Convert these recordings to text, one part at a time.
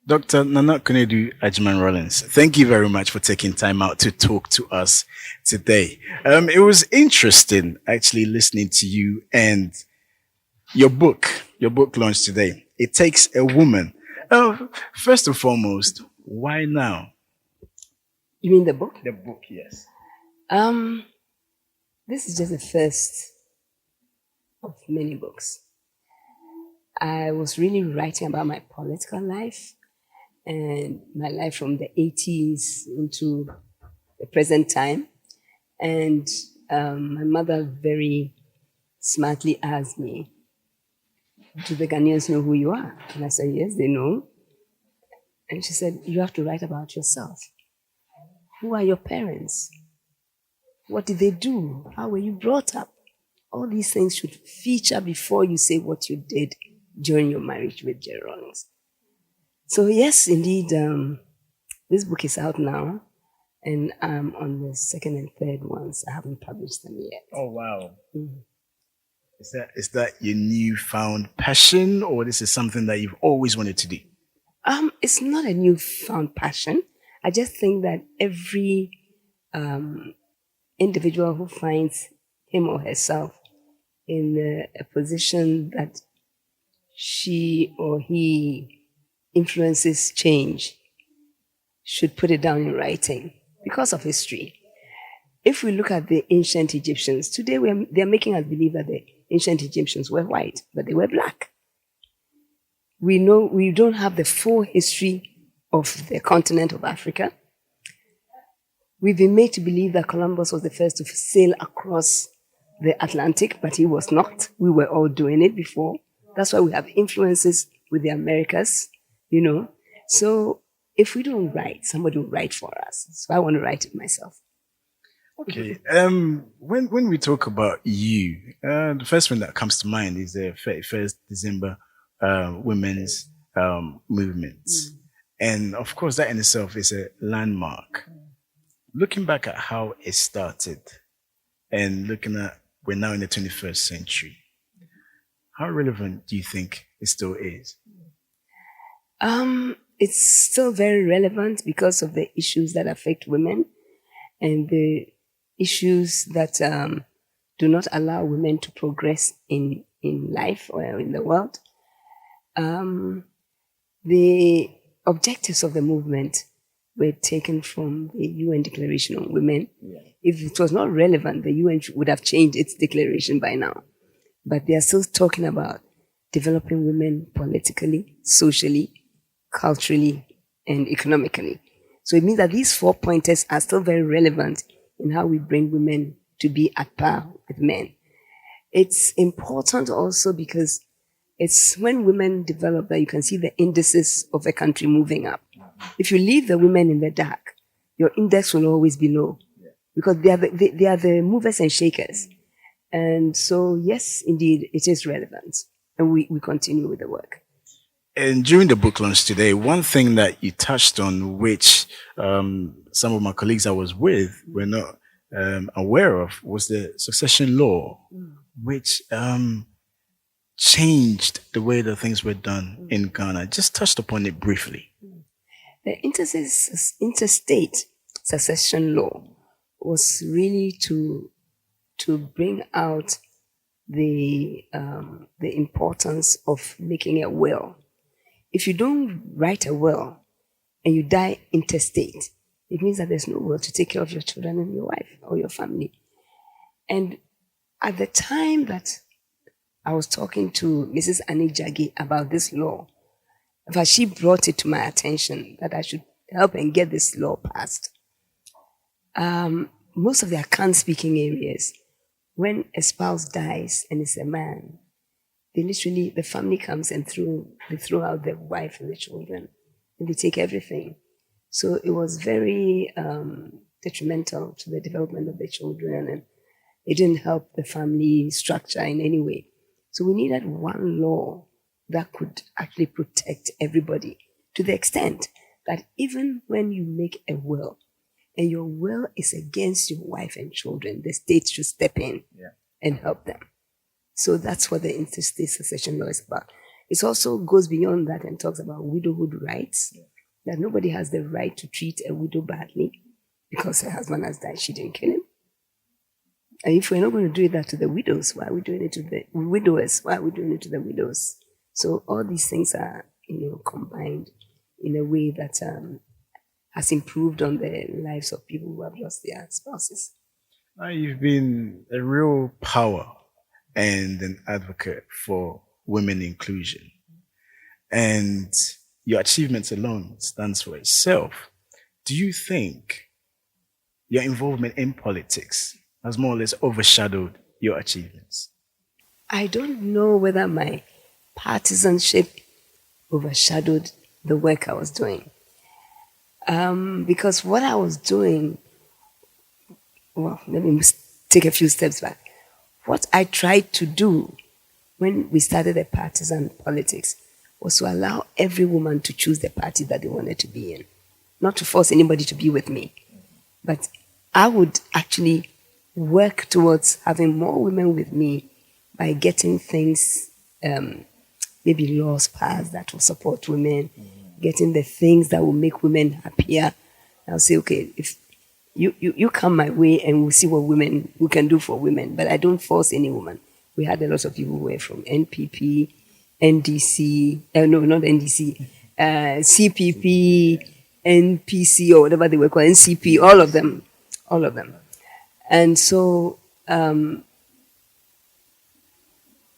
Dr. Nana Konadu Agyeman-Rawlings, thank you very much for taking time out to talk to us today. It was interesting actually listening to you and your book. Your book launched today. It takes a woman. First and foremost, why now? You mean the book? The book, yes. Um, this is just the first of many books. I was really writing about my political life and my life from the 80s into the present time. And my mother very smartly asked me, do the Ghanaians know who you are? And I said, yes, they know. And she said, you have to write about yourself. Who are your parents? What did they do? How were you brought up? All these things should feature before you say what you did during your marriage with Jerry Rawlings. So yes, indeed, this book is out now, and I'm on the second and third ones. I haven't published them yet. Oh wow! Is that your newfound passion, or this is something that you've always wanted to do? It's not a newfound passion. I just think that every individual who finds him or herself in a position that she or he influences change should put it down in writing because of history. If we look at the ancient Egyptians, today they're making us believe that the ancient Egyptians were white, but they were black. We know we don't have the full history of the continent of Africa. We've been made to believe that Columbus was the first to sail across the Atlantic, but he was not. We were all doing it before. That's why we have influences with the Americas, you know. So if we don't write, somebody will write for us. So I want to write it myself. Okay. When we talk about you, the first one that comes to mind is the 31st December women's movement. And of course, that in itself is a landmark. Looking back at how it started and looking at we're now in the 21st century, how relevant do you think it still is? It's still very relevant because of the issues that affect women and the issues that do not allow women to progress in life or in the world. The objectives of the movement were taken from the UN Declaration on Women. Yeah. If it was not relevant, the UN would have changed its declaration by now. But they are still talking about developing women politically, socially, culturally, and economically. So it means that these 4 pointers are still very relevant in how we bring women to be at par with men. It's important also because it's when women develop that you can see the indices of a country moving up. If you leave the women in the dark, your index will always be low because they are the movers and shakers. And so, yes, indeed, it is relevant. And we continue with the work. And during the book launch today, one thing that you touched on, which some of my colleagues I was with were not aware of, was the succession law, which changed the way that things were done in Ghana. Just touched upon it briefly. The interstate succession law was really to bring out the importance of making a will. If you don't write a will and you die intestate, it means that there's no will to take care of your children and your wife or your family. And at the time that I was talking to Mrs. Annie Jaggi about this law, in fact, she brought it to my attention that I should help and get this law passed. Most of the account-speaking areas, when a spouse dies and it's a man, the family comes and they throw out the wife and the children, and they take everything. So it was very detrimental to the development of the children, and it didn't help the family structure in any way. So we needed one law that could actually protect everybody to the extent that even when you make a will and your will is against your wife and children, the state should step in and help them. So that's what the interstate succession law is about. It also goes beyond that and talks about widowhood rights, that nobody has the right to treat a widow badly because her husband has died, she didn't kill him. And if we're not going to do that to the widows, why are we doing it to the widowers? Why are we doing it to the widows? So all these things are, combined in a way that has improved on the lives of people who have lost their spouses. Now, you've been a real power and an advocate for women inclusion. And your achievements alone stands for itself. Do you think your involvement in politics has more or less overshadowed your achievements? I don't know whether my partisanship overshadowed the work I was doing. Because what I was doing, well, let me take a few steps back. What I tried to do when we started the partisan politics was to allow every woman to choose the party that they wanted to be in. Not to force anybody to be with me, but I would actually work towards having more women with me by getting things, maybe laws passed that will support women, getting the things that will make women happier. I'll say, okay, if you come my way and we'll see what we can do for women, but I don't force any woman. We had a lot of people who were from NPP, NDC, no, not NDC, CPP, NPC, or whatever they were called, NCP, all of them. And so,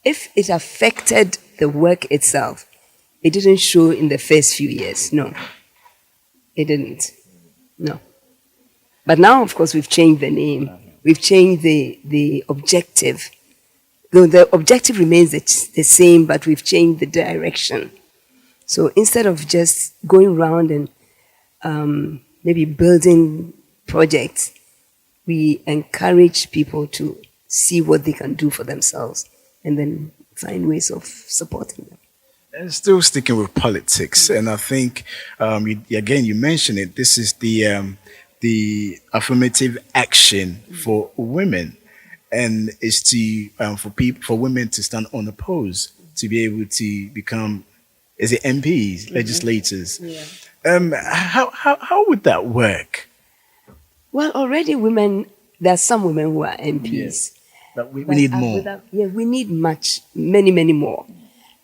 if it affected the work itself, it didn't show in the first few years. No, it didn't. No. But now, of course, we've changed the name. We've changed the objective. Though the objective remains the same, but we've changed the direction. So instead of just going around and maybe building projects, we encourage people to see what they can do for themselves and then find ways of supporting them. And still sticking with politics, and I think you mentioned it. This is the affirmative action for women, and it's to for women to stand unopposed, to be able to become, is it MPs, legislators? Yeah. How would that work? Well, already there are some women who are MPs. But we need more. We need many more.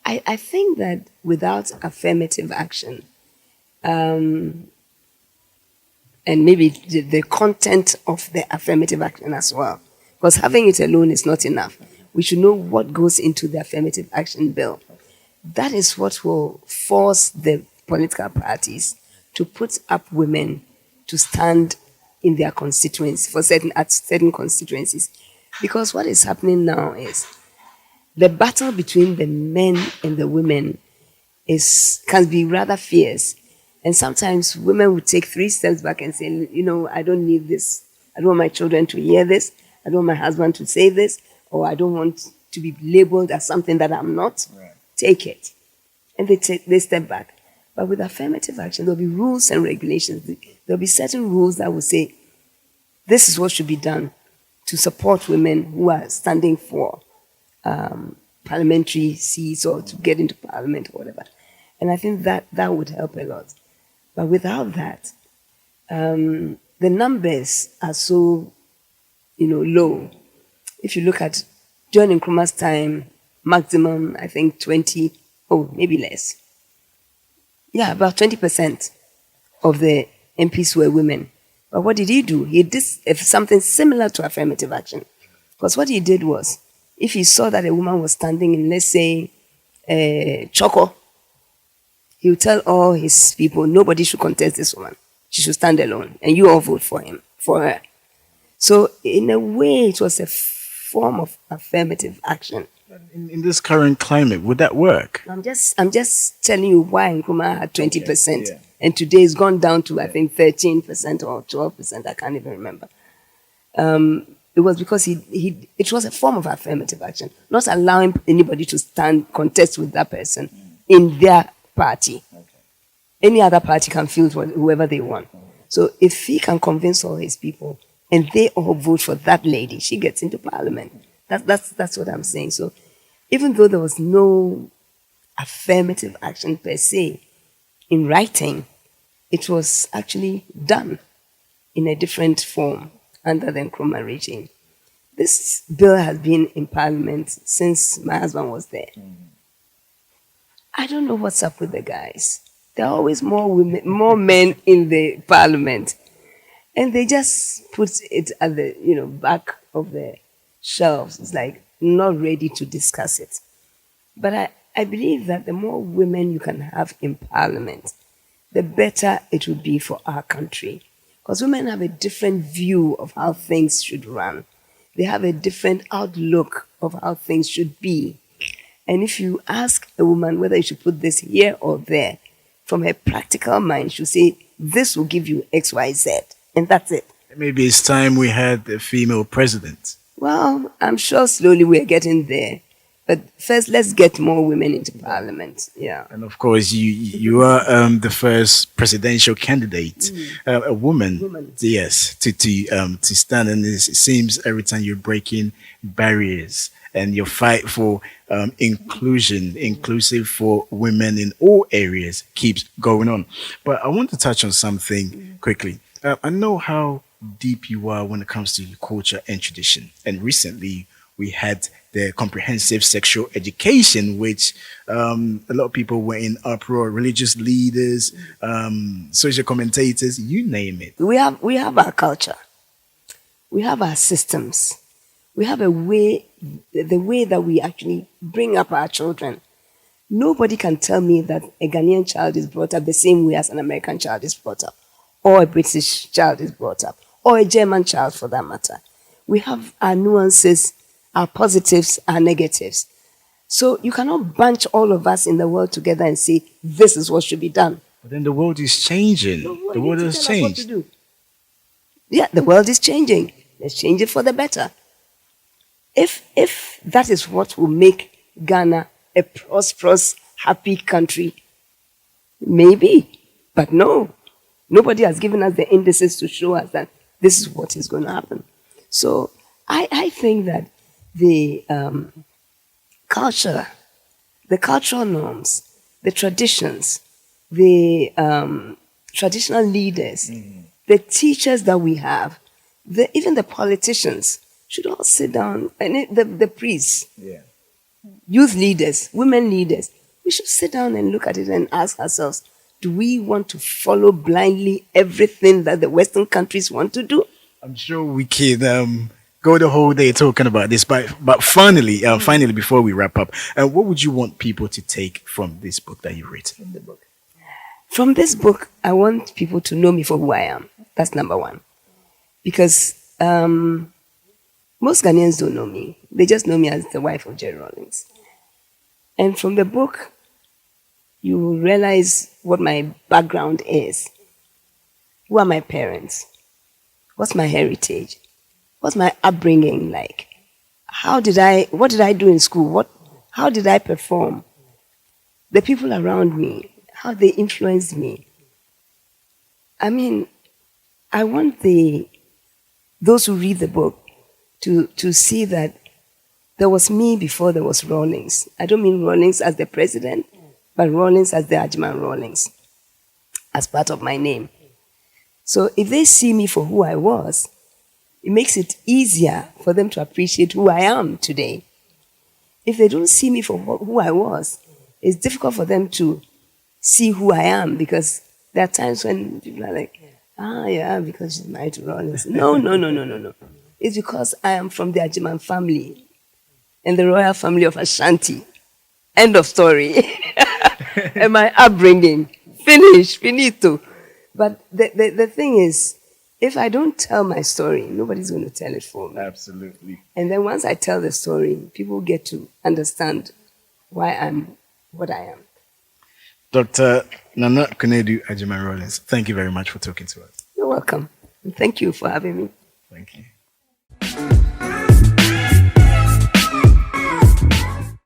I think that without affirmative action, and maybe the content of the affirmative action as well, because having it alone is not enough. We should know what goes into the affirmative action bill. That is what will force the political parties to put up women to stand in their constituencies, for certain constituencies. Because what is happening now is the battle between the men and the women can be rather fierce. And sometimes women would take 3 steps back and say, I don't need this. I don't want my children to hear this. I don't want my husband to say this. Or I don't want to be labeled as something that I'm not. Right. Take it. And they step back. But with affirmative action, there'll be rules and regulations. There'll be certain rules that will say, this is what should be done to support women who are standing for parliamentary seats or to get into parliament or whatever. And I think that would help a lot. But without that, the numbers are so, low. If you look at John Nkrumah's time, maximum, I think 20, maybe less. Yeah, about 20% of the MPs were women. But what did he do? He did something similar to affirmative action. Because what he did was, if he saw that a woman was standing in, let's say, Choco, he would tell all his people, nobody should contest this woman. She should stand alone. And you all vote for her. So in a way, it was a form of affirmative action. In this current climate, would that work? I'm just telling you why Nkrumah had 20%. Okay, yeah. And today it's gone down to, I think, 13% or 12%. I can't even remember. It was because it was a form of affirmative action, not allowing anybody to contest with that person in their party. Okay. Any other party can field whoever they want. So if he can convince all his people and they all vote for that lady, she gets into parliament. That's what I'm saying. So even though there was no affirmative action per se in writing. It was actually done in a different form under the Nkrumah regime. This bill has been in Parliament since my husband was there. I don't know what's up with the guys. There are always more women, more men in the Parliament, and they just put it at the back of the shelves. It's like not ready to discuss it. But I believe that the more women you can have in Parliament, the better it will be for our country. Because women have a different view of how things should run. They have a different outlook of how things should be. And if you ask a woman whether you should put this here or there, from her practical mind, she'll say, this will give you X, Y, Z. And that's it. Maybe it's time we had a female president. Well, I'm sure slowly we're getting there. But first, let's get more women into Parliament. Yeah. And of course, you are the first presidential candidate, a woman. Yes, to stand. And it seems every time you're breaking barriers and your fight for inclusive for women in all areas keeps going on. But I want to touch on something quickly. I know how deep you are when it comes to culture and tradition. And recently, we had the comprehensive sexual education, which a lot of people were in uproar, religious leaders, social commentators, you name it. We have our culture. We have our systems. We have a way, the way that we actually bring up our children. Nobody can tell me that a Ghanaian child is brought up the same way as an American child is brought up, or a British child is brought up, or a German child for that matter. We have our nuances, our positives, our negatives. So you cannot bunch all of us in the world together and say, this is what should be done. But then the world is changing. The world has changed. Yeah, the world is changing. Let's change it for the better. If that is what will make Ghana a prosperous, happy country, maybe. But no, nobody has given us the indices to show us that this is what is going to happen. So I think that the culture, the cultural norms, the traditions, the traditional leaders, the teachers that we have, even the politicians should all sit down, and the priests, youth leaders, women leaders, we should sit down and look at it and ask ourselves, do we want to follow blindly everything that the Western countries want to do? I'm sure we can go the whole day talking about this, but finally, before we wrap up, what would you want people to take from this book that you've written? From this book, I want people to know me for who I am. That's number one. Because most Ghanaians don't know me. They just know me as the wife of Jerry Rawlings. And from the book, you will realize what my background is. Who are my parents? What's my heritage? What's my upbringing like? What did I do in school? How did I perform? The people around me, how they influenced me. I mean, I want those who read the book to see that there was me before there was Rawlings. I don't mean Rawlings as the president, but Rawlings as the Agyeman-Rawlings, as part of my name. So if they see me for who I was, it makes it easier for them to appreciate who I am today. If they don't see me for who I was, it's difficult for them to see who I am, because there are times when people are like, because she's married to Rawlings. No. It's because I am from the Agyeman family and the royal family of Ashanti. End of story. And my upbringing. Finito. But the thing is, if I don't tell my story, nobody's going to tell it for me. Absolutely. And then once I tell the story, people get to understand why I'm what I am. Dr. Nana Konadu Agyeman-Rawlings, thank you very much for talking to us. You're welcome. And thank you for having me. Thank you.